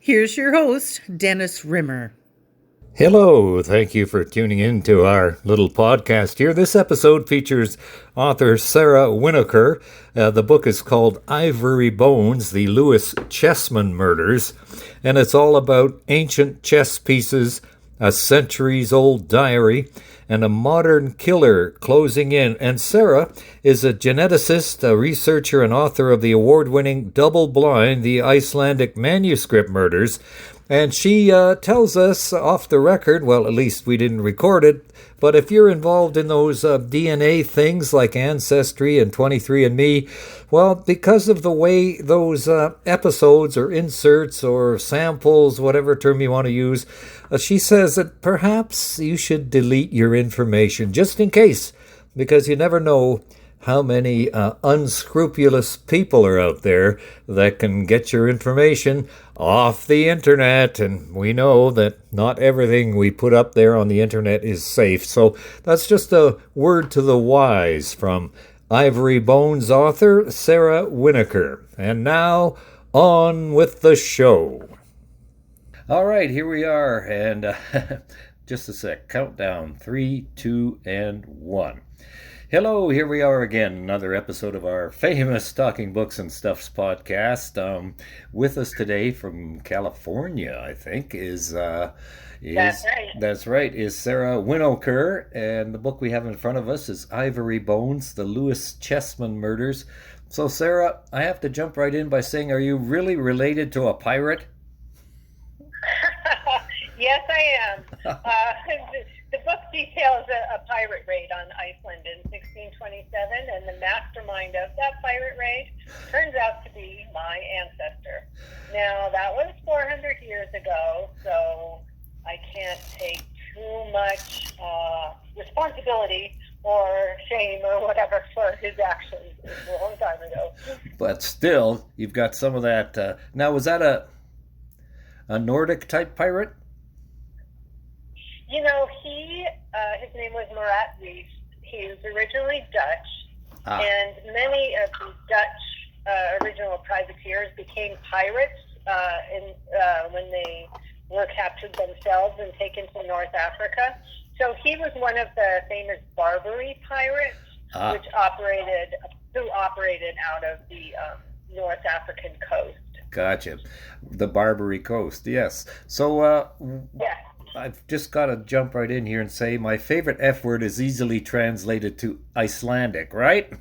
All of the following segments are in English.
Here's your host, Dennis Rimmer. Hello, thank you for tuning in to our little podcast here. This episode features author Sara Winokur. The book is called Ivory Bones, the Lewis Chessmen Murders, and it's all about ancient chess pieces, a centuries-old diary, and a modern killer closing in. And Sara is a geneticist, a researcher, and author of the award-winning Double-Blind, the Icelandic Manuscript Murders. And she tells us off the record, well, at least we didn't record it, but if you're involved in those DNA things like Ancestry and 23andMe, well, because of the way those episodes or inserts or samples, whatever term you want to use, she says that perhaps you should delete your information just in case, because you never know how many unscrupulous people are out there that can get your information off the internet, and we know that not everything we put up there on the internet is safe. So that's just a word to the wise from Ivory Bones author Sara Winokur. And now, on with the show. All right, here we are, and just a sec, countdown, 3, 2, and 1. Hello, here we are again, another episode of our famous Talking Books and Stuffs podcast. With us today from California, I think, is Sara Winokur, and the book we have in front of us is Ivory Bones, the Lewis Chessmen Murders. So, Sara, I have to jump right in by saying, are you really related to a pirate? Yes, I am. The book details a pirate raid on Iceland in 1627, and the mastermind of that pirate raid turns out to be my ancestor. Now, that was 400 years ago, so I can't take too much responsibility or shame or whatever for his actions. It was a long time ago. But still, you've got some of that. Now, was that a Nordic-type pirate? You know, his name was Murat Reef. He was originally Dutch, and many of the Dutch original privateers became pirates when they were captured themselves and taken to North Africa. So he was one of the famous Barbary pirates, who operated out of the North African coast. Gotcha. The Barbary coast, yes. So, yeah. I've just got to jump right in here and say my favorite F word is easily translated to Icelandic, right?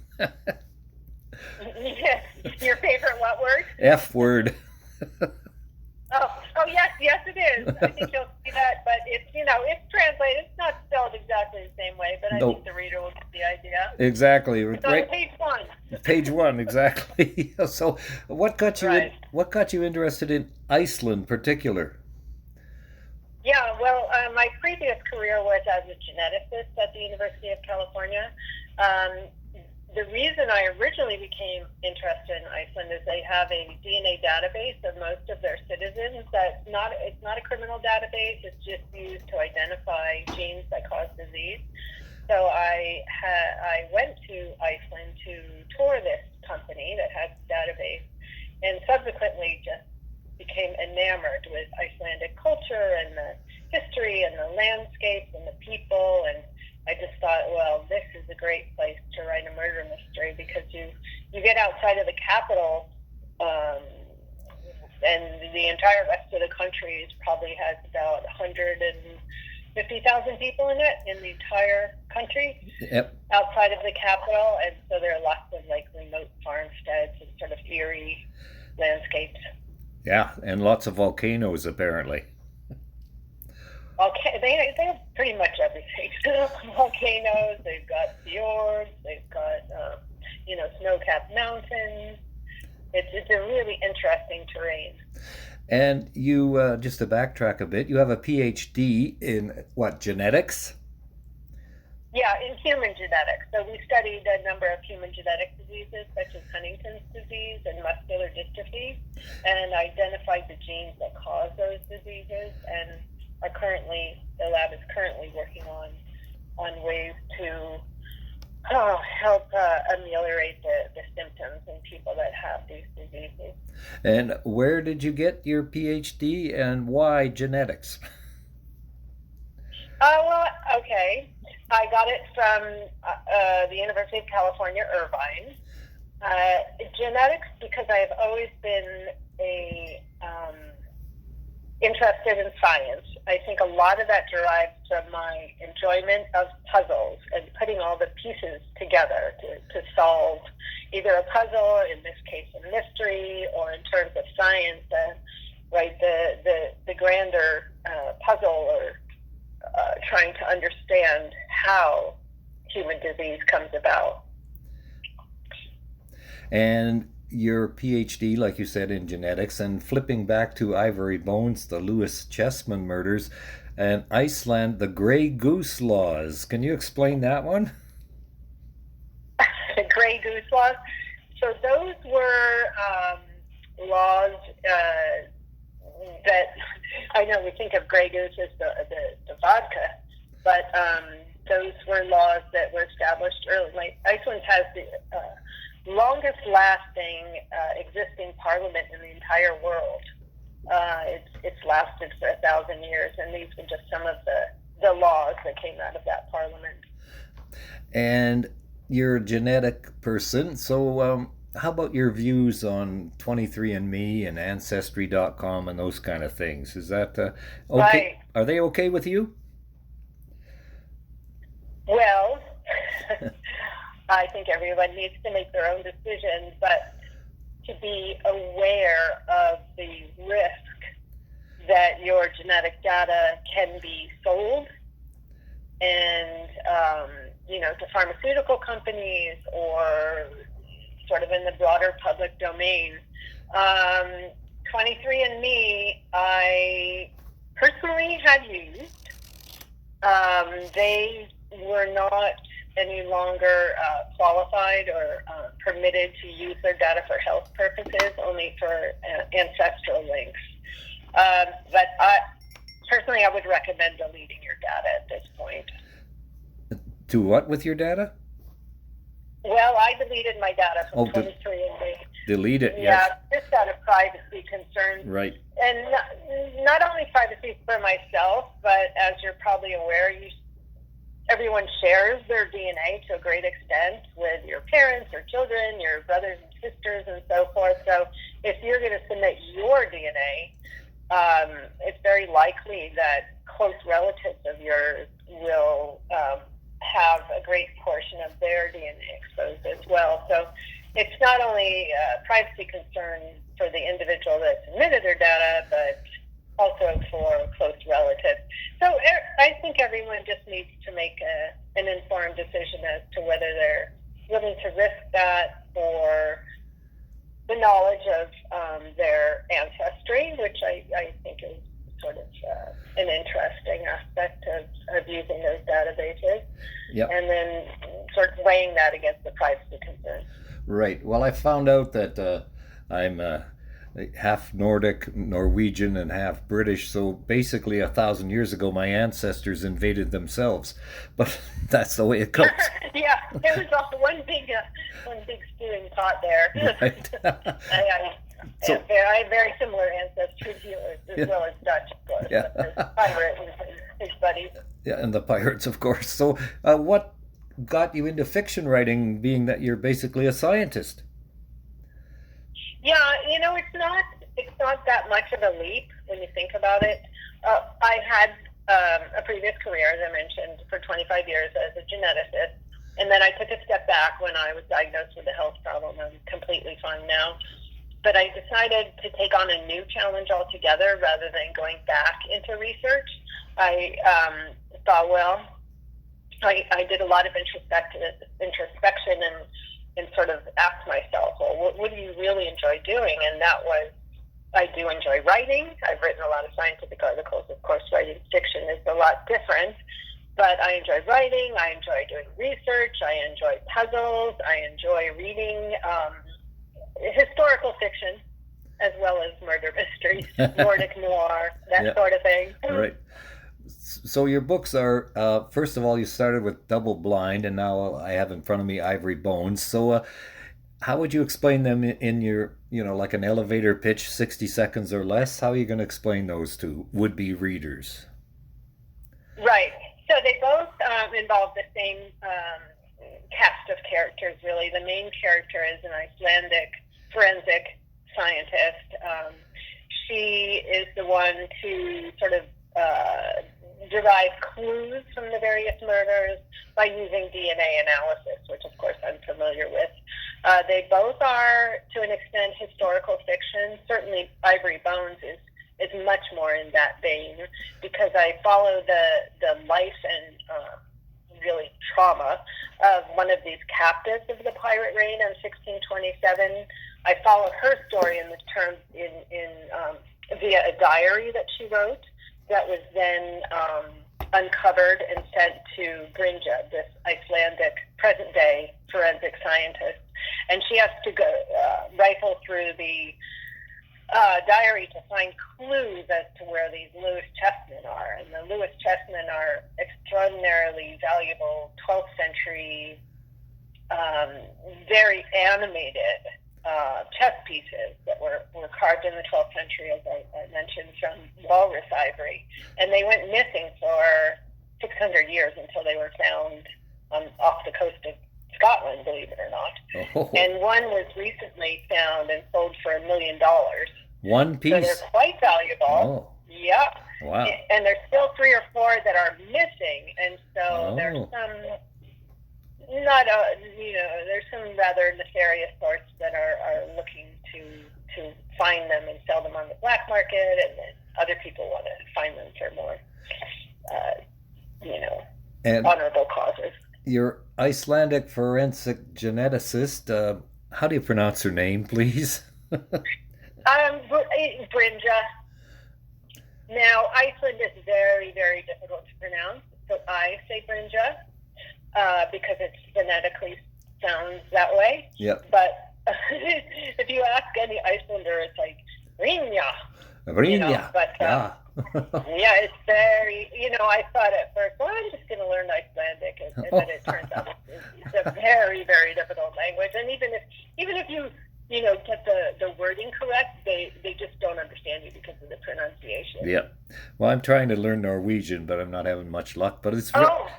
Yes. Your favorite what word? F word. Oh, yes, it is. I think you'll see that, but it's translated. It's not spelled exactly the same way, but I think the reader will get the idea. Exactly. It's on page 1. Page 1, exactly. So, what got you interested in Iceland, in particular? Yeah, well, my previous career was as a geneticist at the University of California. The reason I originally became interested in Iceland is they have a DNA database of most of their citizens. It's not a criminal database. It's just used to identify genes that cause disease. So I went to Iceland to tour this company that has a database, and subsequently just became enamored with Icelandic culture and the history and the landscape and the people, and I just thought, well, this is a great place to write a murder mystery, because you get outside of the capital, and the entire rest of the country probably has about 150,000 people in it, in the entire country. Yep. Outside of the capital, and so there are lots of remote farmsteads and sort of eerie landscapes. Yeah, and lots of volcanoes, apparently. Okay, they have pretty much everything. Volcanoes, they've got fjords, they've got snow-capped mountains. It's a really interesting terrain. And you, just to backtrack a bit, you have a Ph.D. in what, genetics? Yeah, in human genetics. So we studied a number of human genetic diseases, such as Huntington's disease and muscular dystrophy, and identified the genes that cause those diseases, and the lab is currently working on ways to help ameliorate the symptoms in people that have these diseases. And where did you get your PhD and why genetics? Well, okay. I got it from the University of California, Irvine. Genetics, because I have always been interested in science. I think a lot of that derives from my enjoyment of puzzles and putting all the pieces together to solve either a puzzle, in this case a mystery, or in terms of science, the grander puzzle, or trying to understand how human disease comes about. And your PhD, like you said, in genetics, and flipping back to Ivory Bones, the Lewis Chessmen murders, and Iceland, the Grey Goose laws. Can you explain that one? The Grey Goose laws. So those were laws that, I know we think of Grey Goose as the vodka, but those were laws that were established early. Iceland has the longest lasting existing parliament in the entire world. It's lasted for 1,000 years, and these were just some of the laws that came out of that parliament. And you're a genetic person, so how about your views on 23andMe and Ancestry.com and those kind of things? Is that okay? Right. Are they okay with you? Well, I think everyone needs to make their own decision, but to be aware of the risk that your genetic data can be sold and, to pharmaceutical companies or sort of in the broader public domain. 23andMe, I personally had used. They were not any longer qualified or permitted to use their data for health purposes, only for ancestral links. But personally, I would recommend deleting your data at this point. To what with your data? Well, I deleted my data from 23andMe. Delete it, yeah, yes. Just out of privacy concerns. Right. And not only privacy for myself, but as you're probably aware, everyone shares their DNA to a great extent with your parents or children, your brothers and sisters, and so forth. So if you're going to submit your DNA, it's very likely that close relatives of yours will have a great portion of their DNA exposed as well. So it's not only a privacy concern for the individual that submitted their data, but also for close relatives. So I think everyone just needs to make an informed decision as to whether they're willing to risk that for the knowledge of their ancestry, which I think is sort of an interesting aspect of using those databases. Yep. And then sort of weighing that against the privacy concerns. Right. Well, I found out that I'm half Nordic, Norwegian, and half British. So basically, 1,000 years ago, my ancestors invaded themselves. But that's the way it goes. Yeah, it was all one big stewing pot there. Right. I have very similar ancestry to yours, as well as Dutch, of course. Yeah. Pirate and his buddies. Yeah, and the pirates, of course. So what got you into fiction writing, being that you're basically a scientist? Yeah, it's not that much of a leap when you think about it. I had a previous career, as I mentioned, for 25 years as a geneticist, and then I took a step back when I was diagnosed with a health problem. I'm completely fine now. But I decided to take on a new challenge altogether rather than going back into research. I thought, well, I did a lot of introspection and sort of asked myself, well, what do you really enjoy doing? And that was, I do enjoy writing. I've written a lot of scientific articles. Of course, writing fiction is a lot different. But I enjoy writing. I enjoy doing research. I enjoy puzzles. I enjoy reading historical fiction, as well as murder mysteries, Nordic noir, that sort of thing. Right. So your books are, first of all, you started with Double Blind, and now I have in front of me Ivory Bones. So how would you explain them in your, like an elevator pitch, 60 seconds or less? How are you going to explain those to would-be readers? Right. So they both involve the same cast of characters, really. The main character is an Icelandic forensic scientist. She is the one to sort of derive clues from the various murders by using DNA analysis, which of course I'm familiar with. They both are, to an extent, historical fiction. Certainly Ivory Bones is much more in that vein, because I follow the life and really trauma of one of these captives of the pirate reign in 1627. I follow her story in the terms via a diary that she wrote that was then uncovered and sent to Brynja, this Icelandic present-day forensic scientist. And she has to go rifle through the diary to find clues as to where these Lewis Chessmen are. And the Lewis Chessmen are extraordinarily valuable 12th century, very animated chess pieces that were carved in the 12th century, as I mentioned, from walrus ivory. And they went missing for 600 years until they were found off the coast of Scotland, believe it or not. Oh. And one was recently found and sold for $1 million. One piece? So they're quite valuable. Oh. Yeah. Wow. And there's still 3 or 4 that are missing. And so there's some... there's some rather nefarious sorts that are looking to find them and sell them on the black market, and then other people want to find them for more, and honorable causes. Your Icelandic forensic geneticist, how do you pronounce her name, please? Brynja. Now, Iceland is very, very difficult to pronounce, so I say Brynja. Because it phonetically sounds that way. Yep. But if you ask any Icelander, it's like Brynja. Brynja. Yeah. Yeah, it's very, I thought at first, well, I'm just going to learn Icelandic. And then it turns out it's a very, very difficult language. And even if you get the wording correct, they just don't understand you because of the pronunciation. Yeah. Well, I'm trying to learn Norwegian, but I'm not having much luck. But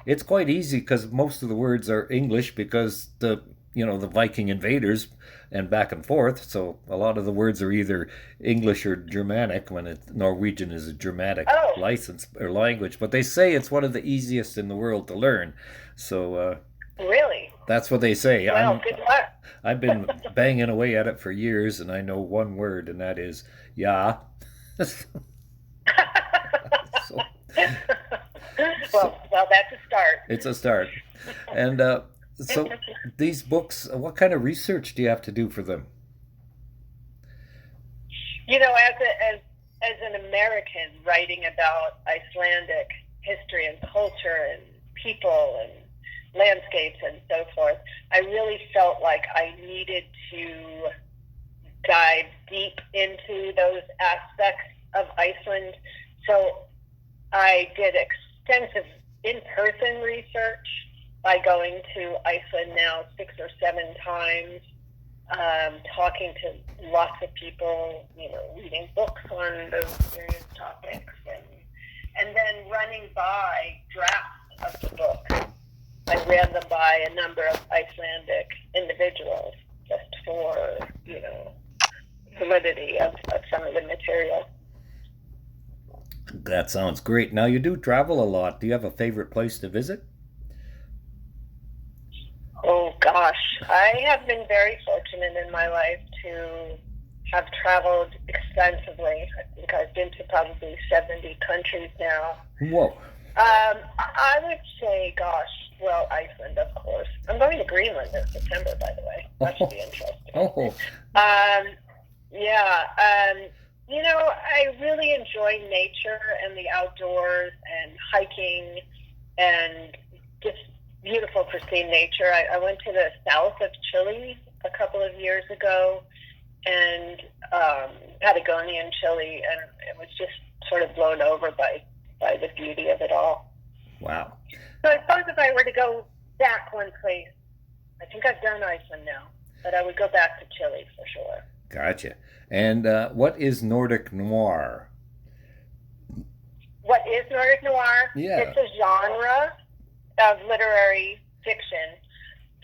it's quite easy because most of the words are English because the Viking invaders and back and forth. So a lot of the words are either English or Germanic when Norwegian is a Germanic license or language. But they say it's one of the easiest in the world to learn. So really? That's what they say. Well, good luck. I've been banging away at it for years, and I know one word, and that is "yeah." Well, that's a start. It's a start. And so these books, what kind of research do you have to do for them? As an American writing about Icelandic history and culture and people and landscapes and so forth, I really felt like I needed to dive deep into those aspects of Iceland. So I did extensive in-person research by going to Iceland now 6 or 7 times, talking to lots of people, reading books on those various topics, and then running by drafts of the book. I ran them by a number of Icelandic individuals just for, validity of some of the material. That sounds great. Now, you do travel a lot. Do you have a favorite place to visit? Oh, gosh. I have been very fortunate in my life to have traveled extensively. I think I've been to probably 70 countries now. Whoa. I would say, Iceland, of course. I'm going to Greenland in September, by the way. That should be interesting. Oh. I really enjoy nature and the outdoors and hiking and just beautiful, pristine nature. I went to the south of Chile a couple of years ago, and Patagonia in Chile, and it was just sort of blown over by the beauty of it Wow. So I suppose if I were to go back one place, I think I've done Iceland now, but I would go back to Chile for sure. Gotcha. And what is Nordic noir? What is Nordic noir? Yeah. It's a genre of literary fiction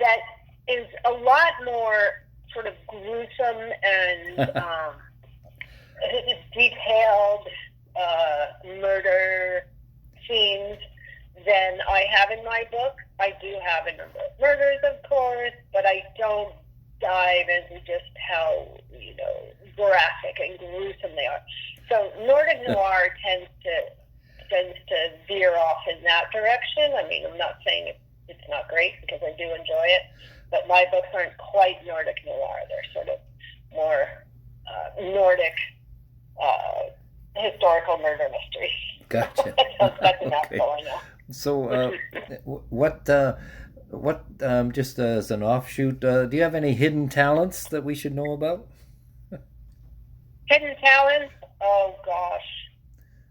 that is a lot more sort of gruesome and detailed murder scenes than I have in my book. I do have a number of murders, of course, but I don't dive into just how, graphic and gruesome they are. So Nordic noir tends to veer off in that direction. I mean, I'm not saying it's not great because I do enjoy it, but my books aren't quite Nordic noir. They're sort of more Nordic historical murder mysteries. Gotcha. That's a mouthful, I know. So, what? Just as an offshoot, do you have any hidden talents that we should know about? Hidden talents? Oh gosh.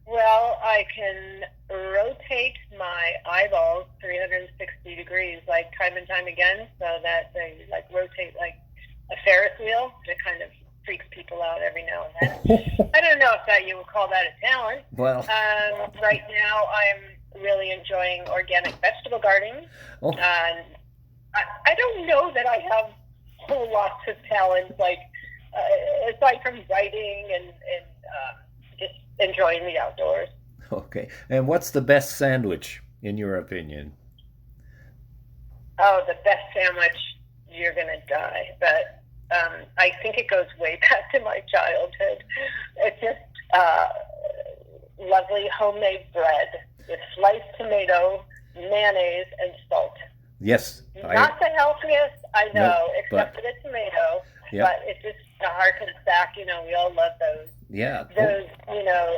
Well, I can rotate my eyeballs 360 degrees, like time and time again, so that they rotate like a Ferris wheel. It kind of freaks people out every now and then. I don't know if that you would call that a talent. Well, right now I'm really enjoying organic vegetable gardening. Oh. And I don't know that I have whole lots of talents, aside from writing and just enjoying the outdoors. Okay. And what's the best sandwich, in your opinion? Oh, the best sandwich, you're going to die. But I think it goes way back to my childhood. It's just lovely homemade bread with sliced tomato, mayonnaise, and salt. Yes. Not the healthiest, I know, Nope, except for the tomato. Yeah. But it just harkens back, we all love those. Yeah. Those,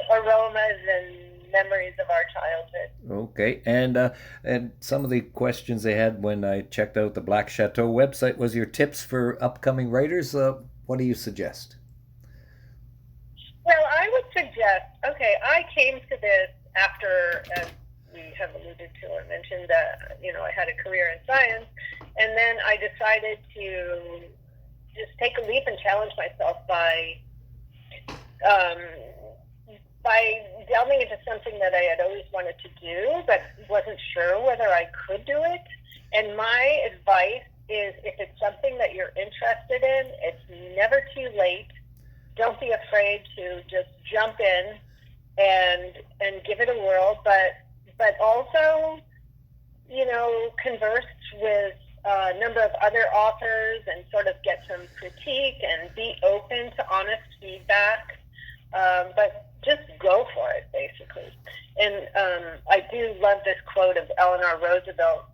aromas and memories of our childhood. Okay. And some of the questions they had when I checked out the Black Chateau website was your tips for upcoming writers. What do you suggest? Well, I would suggest, I came to this after, as we have alluded to or mentioned, I had a career in science, and then I decided to just take a leap and challenge myself by delving into something that I had always wanted to do, but wasn't sure whether I could do it. And my advice is, if it's something that you're interested in, it's never too late. Don't be afraid to just jump in and give it a whirl, but also, converse with a number of other authors and sort of get some critique and be open to honest feedback. But just go for it, basically. And I do love this quote of Eleanor Roosevelt,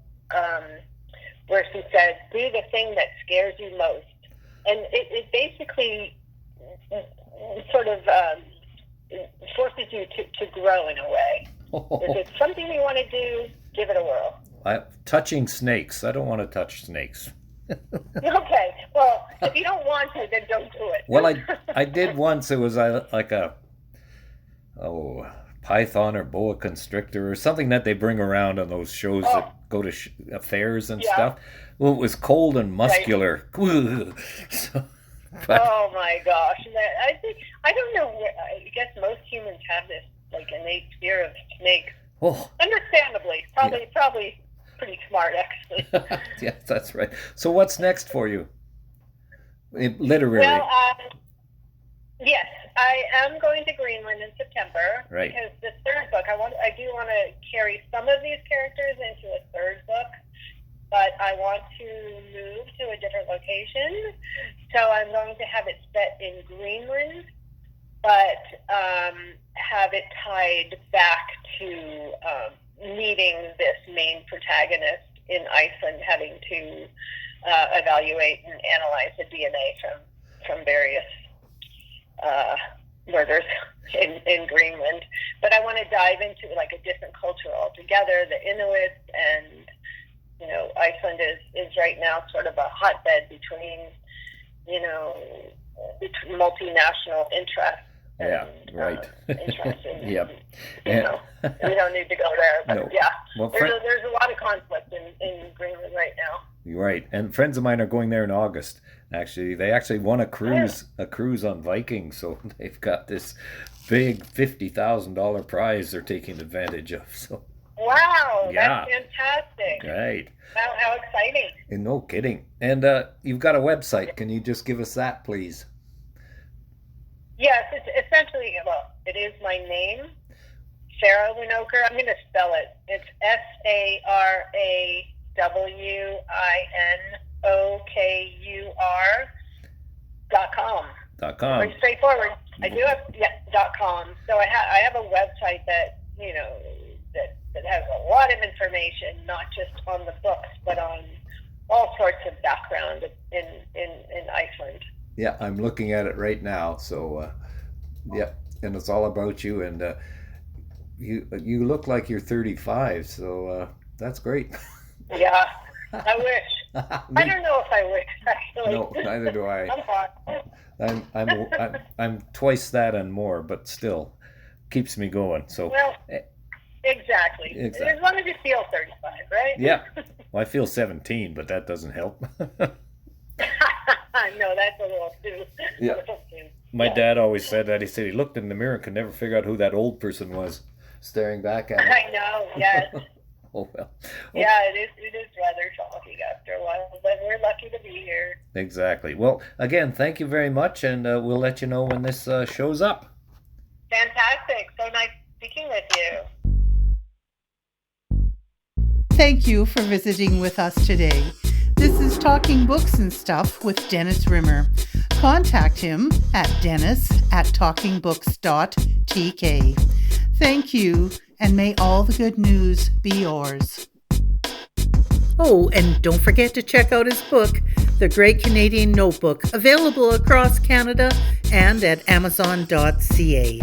where she said, "Do the thing that scares you most." And it basically sort of forces you to grow in a way. If it's something you want to do, give it a whirl. Touching snakes. I don't want to touch snakes. Okay. Well, if you don't want to, then don't do it. Well, I did once. It was like a python or boa constrictor or something that they bring around on those shows that go to fairs and stuff. Well, it was cold and muscular. Right. Oh my gosh! I don't know. I guess most humans have this innate fear of snakes. Oh. Understandably, probably pretty smart, actually. Yes, that's right. So what's next for you? Literary. Well, yes, I am going to Greenland in September. Right. Because the third book, I do want to carry some of these characters into a third book, but I want to move to a different location. So I'm going to have it set in Greenland, but have it tied back to meeting this main protagonist in Iceland, having to evaluate and analyze the DNA from various murders in Greenland. But I want to dive into a different culture altogether, the Inuits, and Iceland is right now sort of a hotbed between multinational interests. Yeah, right. Interesting. Yep. You know, we don't need to go there, but No. yeah, Well, there's a lot of conflict in Greenland right now. You're right. And friends of mine are going there in August. Actually, they actually won a cruise on Viking, so they've got this big $50,000 prize they're taking advantage of. So wow, yeah. That's fantastic. Right. Wow, how exciting. And no kidding. And you've got a website. Can you just give us that, please? Yes, it's essentially, well, it is my name, Sara Winokur. I'm going to spell it. It's Sarawinokur.com. Pretty straightforward. I do have .com. So I have a website that, you know, that has a lot of information, not just on the books, but on all sorts of background in Iceland. Yeah, I'm looking at it right now. So, yeah, and it's all about you. And you look like you're 35, so that's great. Yeah, I wish. I don't know if I wish, actually. No, neither do I. I'm hot. I'm twice that and more, but still keeps me going. So well, exactly. As long as you feel 35, right? Yeah. Well, I feel 17, but that doesn't help. No, that's a little too. Yeah. My dad always said that. He said he looked in the mirror and could never figure out who that old person was staring back at him. I know, yes. Oh, well. Yeah, it is rather shocking after a while, but we're lucky to be here. Exactly. Well, again, thank you very much, and we'll let you know when this shows up. Fantastic. So nice speaking with you. Thank you for visiting with us today. This is Talking Books and Stuff with Dennis Rimmer. Contact him at dennis@talkingbooks.tk. Thank you, and may all the good news be yours. Oh, and don't forget to check out his book, The Great Canadian Notebook, available across Canada and at amazon.ca.